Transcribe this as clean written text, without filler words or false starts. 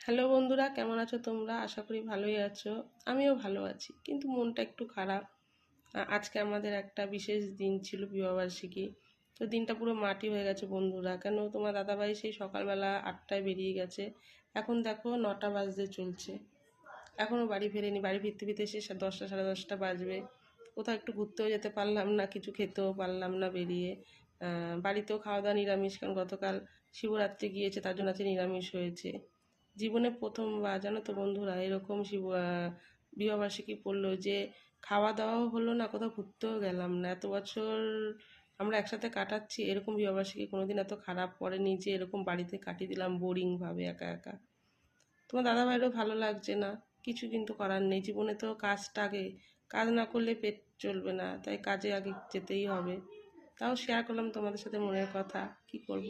Hello বন্ধুরা, কেমন আছো তোমরা? আশা করি ভালোই আছো। আমিও ভালো আছি, কিন্তু মনটা একটু খারাপ। আজকে আমাদের একটা বিশেষ দিন ছিল, বিবাহবার্ষিকী। তো দিনটা পুরো মাটি হয়ে গেছে বন্ধুরা। কেন, তোমার দাদাভাই সেই সকালবেলা 8টায় বেরিয়ে গেছে। এখন দেখো 9টা বাজতে চলছে, এখনও বাড়ি ফেরেনি। বাড়ি ফিরতে ফিরতে সে 10টা সাড়ে 10টা বাজবে। কোথাও একটু ঘুরতেও যেতে পারলাম না, কিছু খেতেও পারলাম না বেরিয়ে। বাড়িতেও খাওয়া দাওয়া নিরামিষ, কারণ গতকাল শিবরাত্রি গিয়েছে, তার জন্য আজকে নিরামিষ হয়েছে। জীবনে প্রথমবার জানো তো বন্ধুরা, এরকম বিবাহবার্ষিকী পড়লো যে খাওয়া দাওয়াও হলো না, কোথাও ঘুরতেও গেলাম না। এত বছর আমরা একসাথে কাটাচ্ছি, এরকম বিবাহবার্ষিকী কোনোদিন এত খারাপ পড়েনি যে এরকম বাড়িতে কাটিয়ে দিলাম বোরিংভাবে একা একা। তোমার দাদাভাইয়েরও ভালো লাগছে না, কিছু কিন্তু করার নেই। জীবনে তো কাজটা আগে, কাজ না করলে পেট চলবে না, তাই কাজে আগে যেতেই হবে। তাও শেয়ার করলাম তোমাদের সাথে মনের কথা, কি করব।